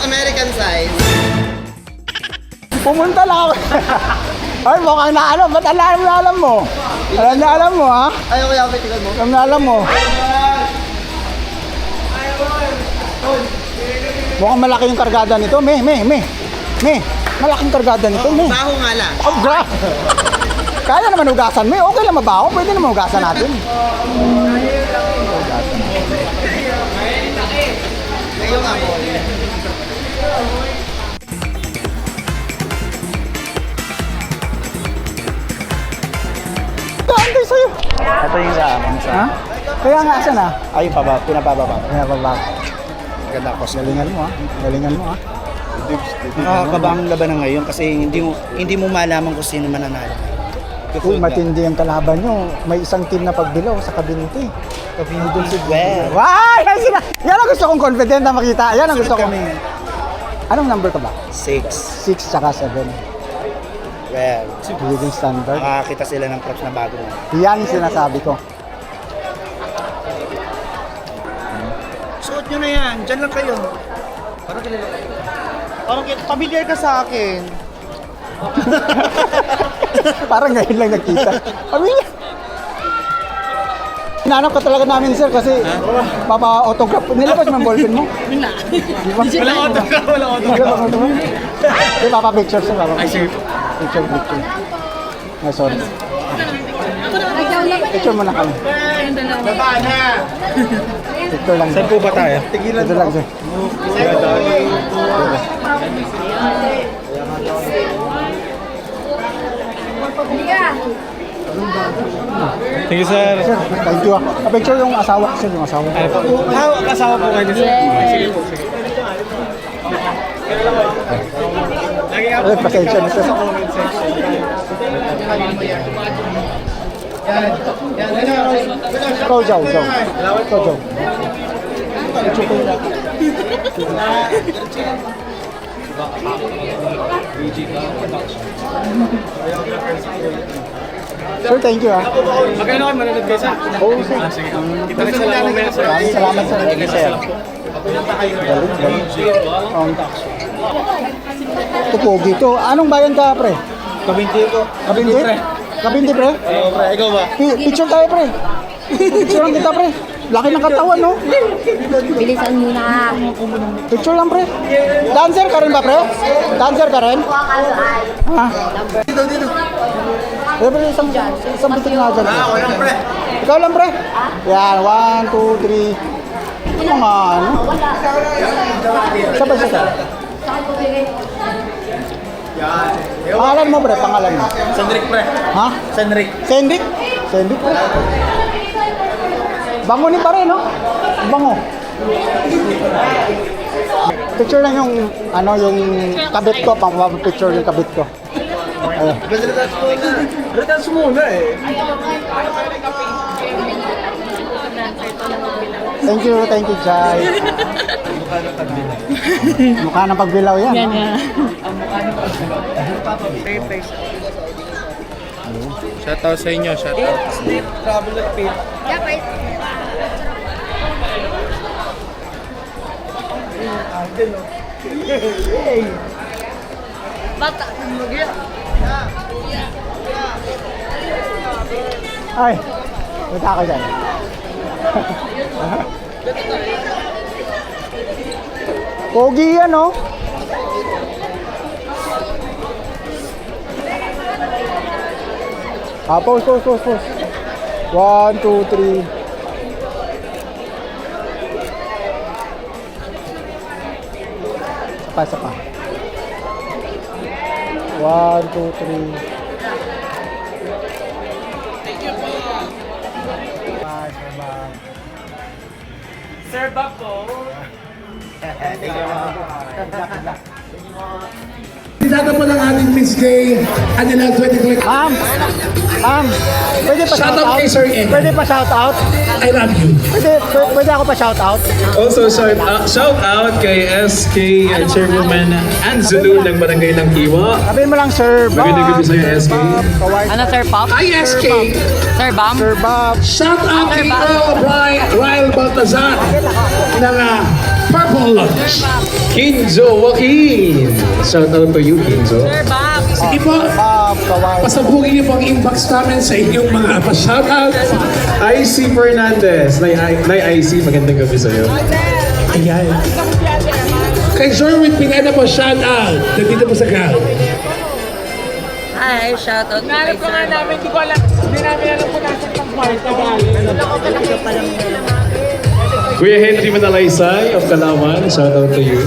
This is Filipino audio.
American size. Pumunta lang ako. Ay, mukhang naalam. Ba't alam mo? Alam mo, ha? Ayaw ko yung tikod mo. Alam mo. Mukhang malaki yung kargada nito. Malaking kargada nito, Baho nga lang. Oh, grabe. Kaya naman hugasan, Okay lang mabaho. Pwede naman hugasan natin. Ngayon nga po. Antay sa'yo. Ito yung ramen sa... Ha? Kaya nga, asan na? Ay, pinababa. Ganda ko. Galingan mo, ha? Nakakaba ang labanan ngayon kasi hindi mo malaman kung sino mananalo. Uy, matindi ang kalaban nyo. May isang team na pagbilaw sa Kabinti. Kabinti si Gwen. Wow! Yan ang gusto kong confident na makita. Yan ang gusto kong... Anong number ka ba? 6. 6 tsaka 7. Well, Leading standard. makakita sila ng props na bago mo. Yan yung sinasabi ko. Suot nyo na yan. Diyan lang kayo. Parang familiar ka sa akin. Parang ngayon lang nagkita. Pamilya. Hinanap ka talaga namin, sir, kasi papa-autograph. Nilabas mo ang ballpen mo? Wala. Wala autograph. Wala autograph. Hindi, papa-picture, sir. Picture. Ay, sorry. Picture mo na kami. Picture lang. Saan po ba tayo? Ito lang, sir. Thank you, sir. Sir, thank you. Picture yung asawa, sir, yung asawa. Kasama po kayo, sir. Sige po, sige. Ay, pasensya na, sir. Ikaw, Jow. Ikaw, Jow. Sir, thank you, ha. Magkano kayo manonood kayo, sir? Oo, sir. Sige. Kita rin sa lang mamaya, sir. Maraming salamat, sir. Thank you, sir. Galing. Ito, pogi ito. Anong bayan ka, pre? Kabinti ko. Kabindi? Kabindi, pre? Oo, pre. Ikaw ba? Picture tayo, pre. Picture lang kita, pre. Laki ng katawan, no? Bilisan mo na. Picture lang, pre. Dancer ka rin ba, pre? Dancer ka rin? Ha? Dito. Pre, isang bitin nga dyan. Ako lang, pre. Ikaw lang, pre. Yan, 1, 2, 3. Ano nga, ano? Sabay siya. Pangalan mo, pre, pangalan mo. Sandrik, pre. Ha? Sandrik. Sendik? Sendik, pre. Bango ni pare, no? Bango. Picture lang yung, ano, yung kabit ko. Pang-picture yung kabit ko. Ayun. Retas muna eh. Thank you, Jai. Mukha ng pagbilaw yan. Yan, no? yan. Shoutout sa inyo, shoutout. Bata. Ay, punta ako dyan. Pogi yan, no? Pause. 1, 2, 3. Isa pa. 1, 2, 3. Sir Bob po. Pinata po ng ating Miss Gay Anila 2020. Ma'am, pwede pa Shout shout out out? kay Sir Ed. Pwede pa shout out? I love you. Pwede ako pa shout out? Also, shout out kay SK and Chairwoman Ann Zulu ng Barangay ng Iwa. Sabihin mo lang, Sir Bob. Magandang gabi sa'yo, SK. Kawai. Ano, Sir Pop? ISK. Sir Bam? Sir Bob. Shout out kay Earl Ryle Baltazar ng Purple Lounge. Kinzo Joaquin. Shout out to you, Kinzo. Sige po, pasabugin niyo po ang inbox namin sa inyong mga pa-shoutout. IC Fernandez. Nay IC, magandang gabi sa'yo. Ayan. Kay Sherwin Pineda po, shoutout. Nandito po sa ground. Hi, shout out to kay Sir Bam. Hindi ko alam. Hindi namin alam kung nasa pang kwarto galing. Kuya Henry Manalaysay of Kalawan. Shout out to you.